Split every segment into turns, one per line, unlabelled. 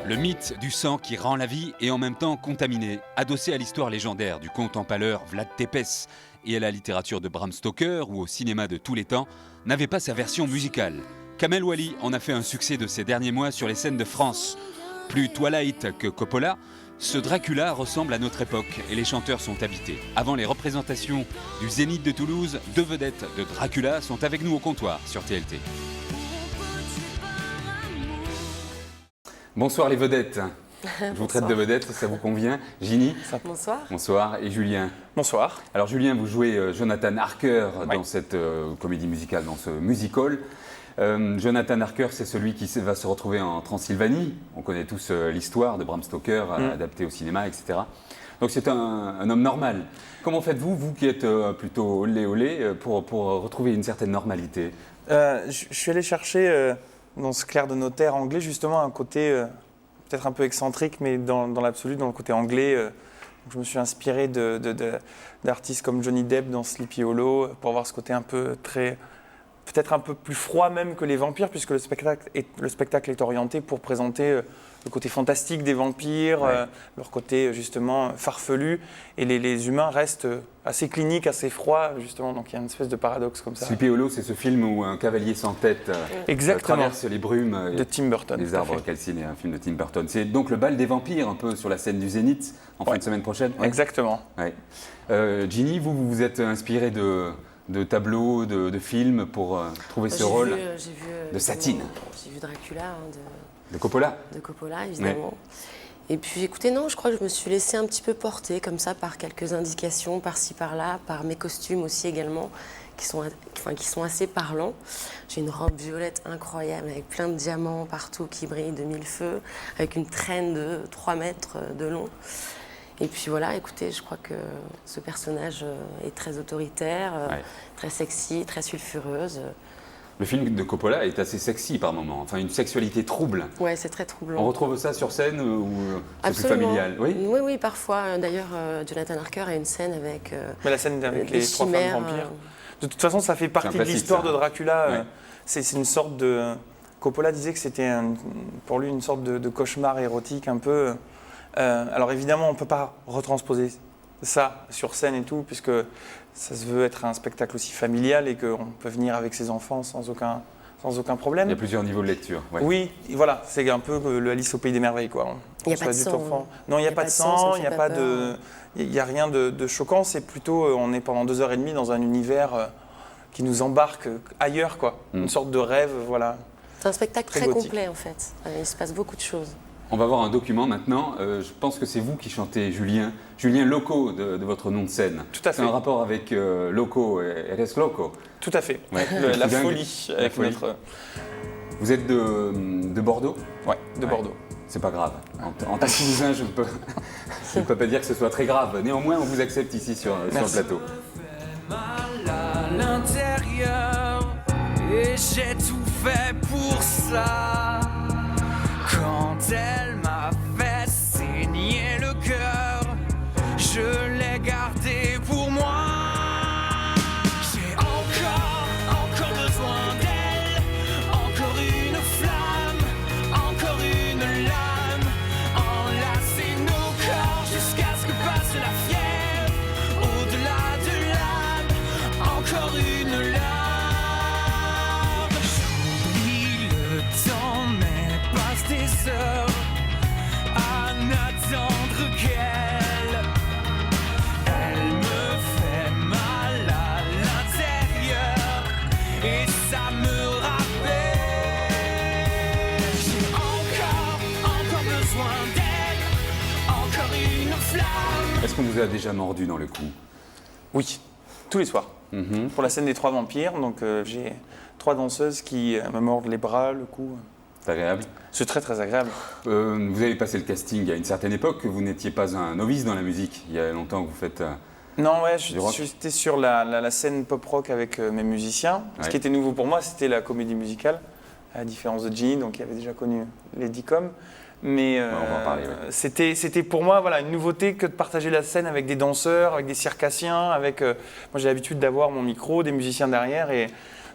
Le mythe du sang qui rend la vie et en même temps contaminé, adossé à l'histoire légendaire du conte empaleur Vlad Tepes et à la littérature de Bram Stoker ou au cinéma de tous les temps, n'avait pas sa version musicale. Kamel Wally en a fait un succès de ces derniers mois sur les scènes de France. Plus Twilight que Coppola, ce Dracula ressemble à notre époque et les chanteurs sont habités. Avant les représentations du Zénith de Toulouse, deux vedettes de Dracula sont avec nous au comptoir sur TLT. Bonsoir les vedettes. Je vous traite de vedettes, ça vous convient. Ginny.
Bonsoir.
Bonsoir. Et Julien.
Bonsoir.
Alors Julien, vous jouez Jonathan Harker dans cette comédie musicale, dans ce musical. Jonathan Harker, c'est celui qui va se retrouver en Transylvanie. On connaît tous l'histoire de Bram Stoker, adaptée au cinéma, etc. Donc c'est un homme normal. Comment faites-vous, vous qui êtes plutôt olé, pour retrouver une certaine normalité?
Je suis allé chercher dans ce clerc de notaire anglais justement un côté peut-être un peu excentrique, mais dans l'absolu, dans le côté anglais. Je me suis inspiré d'artistes comme Johnny Depp dans Sleepy Hollow pour avoir ce côté un peu peut-être un peu plus froid même que les vampires, puisque le spectacle est orienté pour présenter le côté fantastique des vampires, leur côté justement farfelu, et les humains restent assez cliniques, assez froids justement, donc il y a une espèce de paradoxe comme ça.
Sleepy Hollow, c'est ce film où un cavalier sans tête traverse les brumes
de Tim Burton,
des arbres calcinés, un film de Tim Burton. C'est donc le bal des vampires un peu sur la scène du Zénith en fin de semaine prochaine.
Exactement.
Ginny, vous vous êtes inspirée de tableaux, de films pour trouver ce rôle de Satine.
J'ai vu Dracula
de Coppola.
De Coppola, évidemment. Et puis écoutez, non, je crois que je me suis laissée un petit peu porter comme ça par quelques indications par-ci par-là, par mes costumes aussi également, qui sont assez parlants. J'ai une robe violette incroyable avec plein de diamants partout qui brillent de mille feux, avec une traîne de 3 mètres de long. Et puis voilà, écoutez, je crois que ce personnage est très autoritaire, très sexy, très sulfureuse.
Le film de Coppola est assez sexy par moments, enfin une sexualité trouble.
Ouais, c'est très troublant.
On retrouve ça sur scène ou c'est plus familial?
Oui, parfois. D'ailleurs, Jonathan Harker a une scène avec
mais la scène avec les 3 femmes vampires. De toute façon, ça fait partie de l'histoire de Dracula. C'est une sorte de... Coppola disait que c'était pour lui une sorte de cauchemar érotique un peu... alors évidemment, on ne peut pas retransposer ça sur scène et tout, puisque ça se veut être un spectacle aussi familial et qu'on peut venir avec ses enfants sans aucun problème.
Il y a plusieurs niveaux de lecture.
Oui, voilà, c'est un peu le Alice au Pays des Merveilles, quoi.
Il n'y a pas de sang.
Non, il n'y a pas de sang, il n'y a rien de choquant. C'est plutôt, on est pendant 2h30 dans un univers qui nous embarque ailleurs, quoi. Une sorte de rêve, voilà.
C'est un spectacle très complet, en fait. Il se passe beaucoup de choses.
On va voir un document maintenant. Je pense que c'est vous qui chantez Julien Loco de votre nom de scène.
Tout à fait.
C'est un rapport avec Loco, Eres Loco.
Tout à fait.
Ouais.
La folie. Avec notre...
Vous êtes de Bordeaux?
Oui, de Bordeaux.
C'est pas grave. En tant que Toulousain, je ne peux pas dire que ce soit très grave. Néanmoins, on vous accepte ici sur le plateau.
À l'intérieur, et j'ai tout fait pour ça. Quand elle m'a fait saigner le cœur, je l'ai gardé pour moi. J'ai encore besoin d'elle, encore une flamme, encore une lame, enlacer nos corps jusqu'à ce que passe la fièvre, au-delà de l'âme, encore une lame. J'oublie le temps, mais passe des heures à n'attendre qu'elle. Elle me fait mal à l'intérieur et ça me rappelle. J'ai encore besoin d'elle, encore une flamme.
Est-ce qu'on vous a déjà mordu dans le cou?
Oui, tous les soirs. Pour la scène des 3 vampires, donc j'ai 3 danseuses qui me mordent les bras, le cou.
C'est agréable?
C'est très très agréable.
Vous avez passé le casting à une certaine époque, vous n'étiez pas un novice dans la musique. Il y a longtemps que vous faites...
Non, j'étais sur la scène pop-rock avec mes musiciens. Ce qui était nouveau pour moi, c'était la comédie musicale, à la différence de Ginny, donc qui avait déjà connu Lady Com. Mais
on va en parler,
c'était pour moi une nouveauté que de partager la scène avec des danseurs, avec des circassiens, moi j'ai l'habitude d'avoir mon micro, des musiciens derrière, et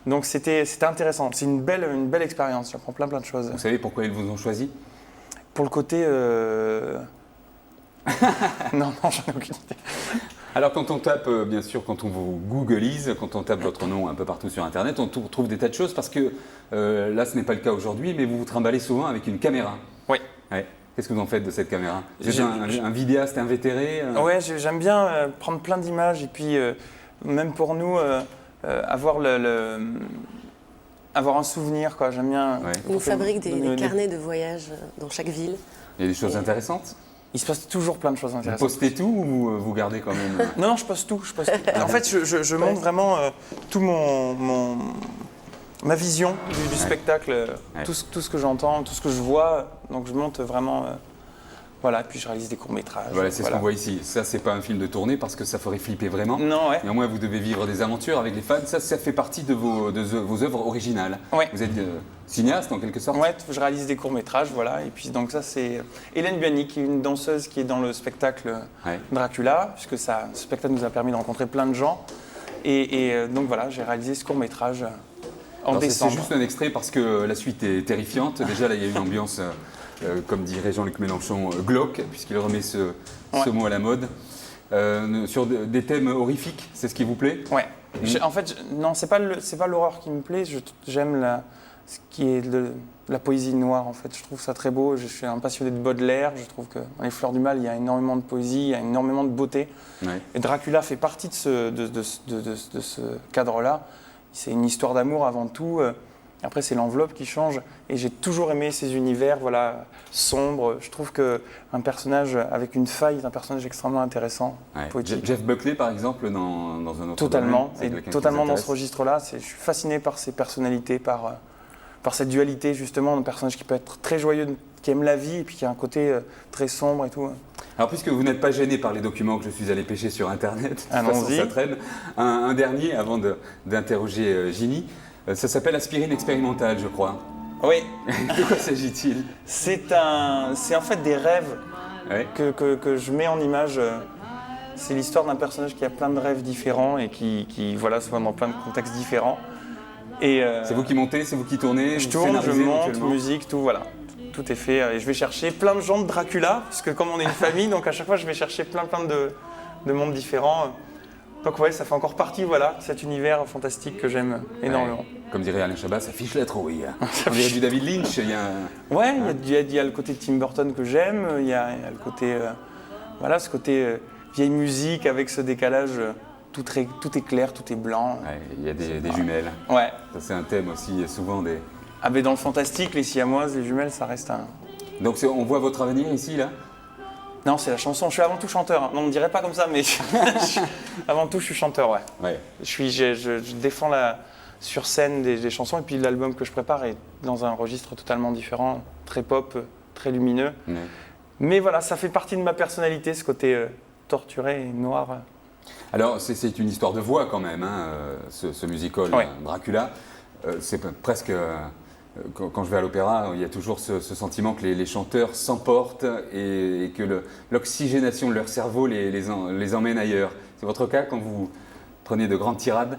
donc c'était intéressant. C'est une belle expérience, j'apprends plein de choses.
Vous savez pourquoi ils vous ont choisi?
Pour le côté... non, j'en ai aucune idée.
Alors quand on tape, bien sûr, quand on vous googlise, quand on tape votre nom un peu partout sur Internet, on trouve des tas de choses parce que là, ce n'est pas le cas aujourd'hui, mais vous vous trimballez souvent avec une caméra.
Oui.
Ouais. Qu'est-ce que vous en faites de cette caméra? Vous êtes
J'ai-
un vidéaste invétéré
Ouais, j'aime bien prendre plein d'images et puis même pour nous, avoir avoir un souvenir, quoi. J'aime bien...
Ouais.
On fabrique des carnets de voyage dans chaque ville.
Il y a des choses intéressantes?
Il se passe toujours plein de choses
Vous
intéressantes.
postez tout ou vous gardez quand même
Non, je poste tout. En fait, je montre vraiment tout ma vision du spectacle,
Ouais.
tout ce que j'entends, tout ce que je vois. Donc je monte vraiment... voilà, puis je réalise des courts-métrages.
Voilà, c'est ce qu'on voit ici. Ça, c'est pas un film de tournée parce que ça ferait flipper vraiment.
Non, ouais.
Néanmoins, vous devez vivre des aventures avec les fans. Ça fait partie de vos œuvres originales.
Ouais.
Vous êtes cinéaste en quelque sorte.
Ouais, je réalise des courts-métrages, voilà. Et puis donc ça, c'est Hélène Buani, qui est une danseuse qui est dans le spectacle
Ouais.
Dracula, puisque ce spectacle nous a permis de rencontrer plein de gens. Et donc voilà, j'ai réalisé ce court-métrage en
Alors, c'est
décembre.
juste un extrait parce que la suite est terrifiante. Déjà, là, il y a une ambiance, comme dirait Jean-Luc Mélenchon, glauque, puisqu'il remet ce mot à la mode. Sur des thèmes horrifiques, c'est ce qui vous plaît?
Ouais. En fait, non, c'est pas l'horreur qui me plaît. J'aime ce qui est la poésie noire. En fait, je trouve ça très beau. Je suis un passionné de Baudelaire. Je trouve que dans Les Fleurs du Mal, il y a énormément de poésie, il y a énormément de beauté.
Ouais.
Et Dracula fait partie de ce cadre-là. C'est une histoire d'amour avant tout. Après, c'est l'enveloppe qui change. Et j'ai toujours aimé ces univers, voilà, sombres. Je trouve qu'un personnage avec une faille est un personnage extrêmement intéressant,
Ouais.
poétique.
Jeff Buckley, par exemple, dans un autre
Totalement,
domaine, c'est
et
quelqu'un qui
totalement
vous
dans ce
intéresse?
registre-là. Je suis fasciné par ces personnalités, par cette dualité justement, d'un personnage qui peut être très joyeux, qui aime la vie, et puis qui a un côté très sombre et tout.
Alors, puisque vous n'êtes pas gêné par les documents que je suis allé pêcher sur Internet, de toute façon,
Allons-y.
ça traîne, un dernier avant d'interroger Ginny. Ça s'appelle Aspirine expérimentale, je crois.
Oui,
De quoi s'agit-il?
c'est en fait des rêves
Ouais.
que je mets en image. C'est l'histoire d'un personnage qui a plein de rêves différents et qui voilà, soit dans plein de contextes différents. Et
C'est vous qui montez, c'est vous qui tournez,
je
vous
tourne, je
scénarisez
monte,
éventuellement?
musique, tout, voilà. Tout est fait. Et je vais chercher plein de gens de Dracula, parce que comme on est une famille, donc à chaque fois je vais chercher plein de mondes différents. Donc ouais, ça fait encore partie, voilà, cet univers fantastique que j'aime énormément.
Ouais. Comme dirait Alain Chabat, ça fiche la trouille. On dirait du David Lynch, il y a
Ouais, il y a le côté de Tim Burton que j'aime, il y a le côté, voilà, ce côté vieille musique avec ce décalage, tout est clair, tout est blanc.
Ouais, il y a des jumelles.
Ouais.
Ça, c'est un thème aussi, souvent des...
Ah ben dans le fantastique, les siamoises, les jumelles, ça reste un...
Donc on voit votre avenir ici, là?
Non, c'est la chanson. Je suis avant tout chanteur. Hein. Non, on ne dirait pas comme ça, mais avant tout, je suis chanteur, ouais.
Ouais.
Je défends sur scène des chansons, et puis l'album que je prépare est dans un registre totalement différent, très pop, très lumineux.
Ouais.
Mais voilà, ça fait partie de ma personnalité, ce côté torturé et noir.
Alors, c'est une histoire de voix quand même, hein, ce musical
Ouais.
Dracula. C'est presque... quand je vais à l'opéra, il y a toujours ce sentiment que les chanteurs s'emportent et que l'oxygénation de leur cerveau les emmène ailleurs. C'est votre cas quand vous prenez de grandes tirades?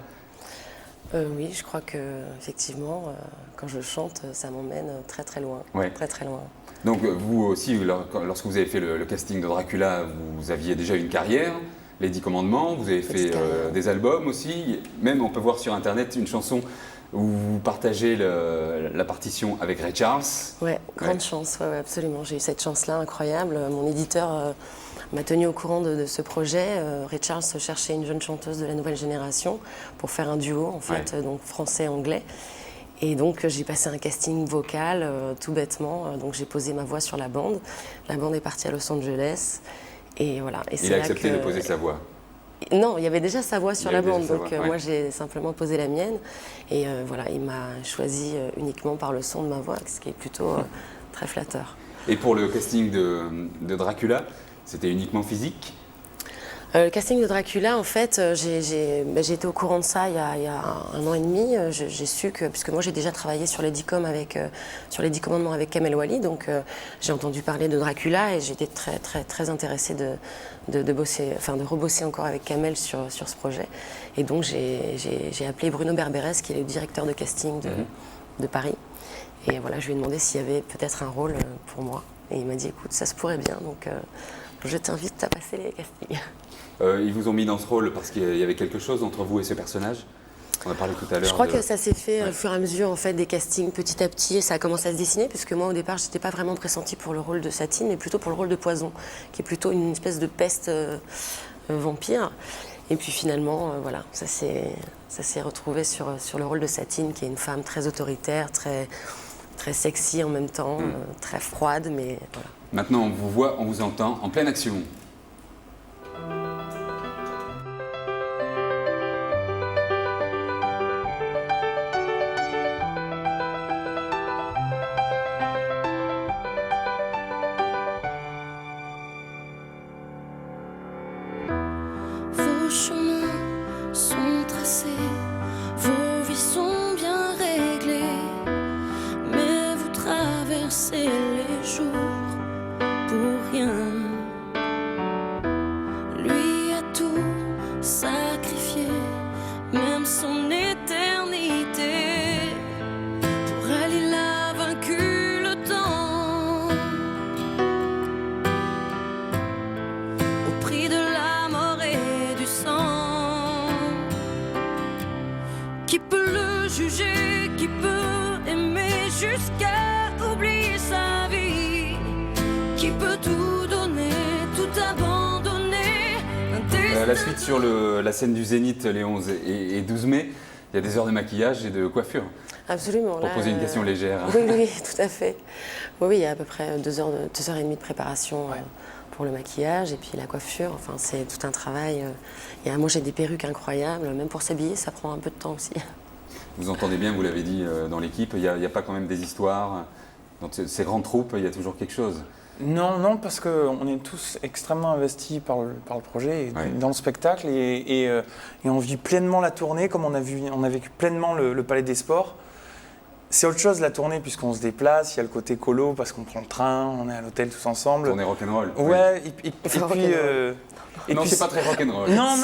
Oui, je crois que effectivement, quand je chante, ça m'emmène très très loin.
Ouais.
Très très loin.
Donc vous aussi, lorsque vous avez fait le casting de Dracula, vous aviez déjà une carrière, les 10 commandements, vous avez fait
Petite carrière.
des albums aussi. Même on peut voir sur internet une chanson où vous partagez la partition avec Ray Charles.
Ouais, grande
Ouais.
chance, ouais, absolument. J'ai eu cette chance-là incroyable. Mon éditeur m'a tenu au courant de ce projet. Ray Charles cherchait une jeune chanteuse de la nouvelle génération pour faire un duo, en fait, donc français-anglais. Et donc j'ai passé un casting vocal, tout bêtement. Donc j'ai posé ma voix sur la bande. La bande est partie à Los Angeles. Et voilà. Et c'est
Il a
là
accepté
que-
de poser sa voix.
Non, il y avait déjà sa voix sur
Il y
la
avait déjà
bande,
sa
donc
voix, ouais.
moi j'ai simplement posé la mienne. Et voilà, il m'a choisi uniquement par le son de ma voix, ce qui est plutôt très flatteur.
Et pour le casting de Dracula, c'était uniquement physique?
Le casting de Dracula, en fait, j'ai été au courant de ça il y a 1 an et demi. J'ai su que, puisque moi j'ai déjà travaillé sur les 10 sur les 10 commandements avec Kamel Wally, donc j'ai entendu parler de Dracula et j'étais très très très intéressée de bosser, enfin de rebosser encore avec Kamel sur ce projet. Et donc j'ai appelé Bruno Berberes, qui est le directeur de casting de Paris. Et voilà, je lui ai demandé s'il y avait peut-être un rôle pour moi. Et il m'a dit, écoute, ça se pourrait bien, donc je t'invite à passer les castings.
Ils vous ont mis dans ce rôle parce qu'il y avait quelque chose entre vous et ce personnage? On a parlé tout à l'heure.
Je crois que ça s'est fait au fur et à mesure en fait, des castings petit à petit, et ça a commencé à se dessiner, puisque moi au départ, je n'étais pas vraiment pressentie pour le rôle de Satine, mais plutôt pour le rôle de Poison, qui est plutôt une espèce de peste vampire. Et puis finalement, voilà, ça s'est retrouvé sur le rôle de Satine, qui est une femme très autoritaire, très sexy en même temps, très froide, mais voilà.
Maintenant, on vous voit, on vous entend en pleine action.
Vos chemins sont tracés, vos vies sont bien réglées, mais vous traversez les jours pour rien. Lui a tout sacrifié, même son éternité, pour elle il a vaincu le temps, au prix de la mort et du sang. Qui peut le juger, qui peut aimer jusqu'à oublier sa vie, qui peut tout donner, tout abandonner, un destin.
La suite sur la scène du Zénith les 11 et 12 mai, il y a des heures de maquillage et de coiffure.
Absolument.
Pour poser une question légère.
Oui, tout à fait. Oui, il y a à peu près 2 heures et demie de préparation pour le maquillage et puis la coiffure. Enfin, c'est tout un travail. Moi, j'ai des perruques incroyables. Même pour s'habiller, ça prend un peu de temps aussi.
Vous entendez bien, vous l'avez dit dans l'équipe, il n'y a pas quand même des histoires. Dans ces grandes troupes, il y a toujours quelque chose.
Non, parce qu'on est tous extrêmement investis par le projet, et dans le spectacle, et on vit pleinement la tournée, comme on a vécu pleinement le Palais des Sports. C'est autre chose la tournée, puisqu'on se déplace, il y a le côté colo, parce qu'on prend le train, on est à l'hôtel tous ensemble.
Tournée rock'n'roll.
Ouais, et puis...
non, c'est pas très rock'n'roll.
Non,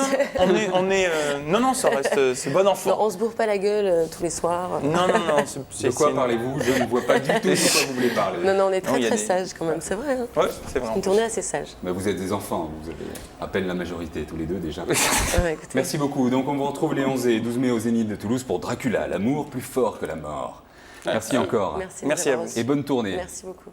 non, ça reste, c'est bon enfant.
Non, on se bourre pas la gueule tous les soirs.
Non,
De quoi parlez-vous? Je ne vois pas du tout de quoi vous voulez parler.
Non, on est très sages quand même, c'est vrai. Hein.
Ouais, c'est vraiment.
Une tournée assez sage.
Mais vous êtes des enfants, vous avez à peine la majorité, tous les deux déjà.
Ouais, écoutez.
Merci beaucoup. Donc on vous retrouve les 11 et 12 mai au Zénith de Toulouse pour Dracula, l'amour plus fort que la mort. Merci encore.
Merci
Merci à vous.
d'avoir reçu.
Et bonne tournée.
Merci beaucoup.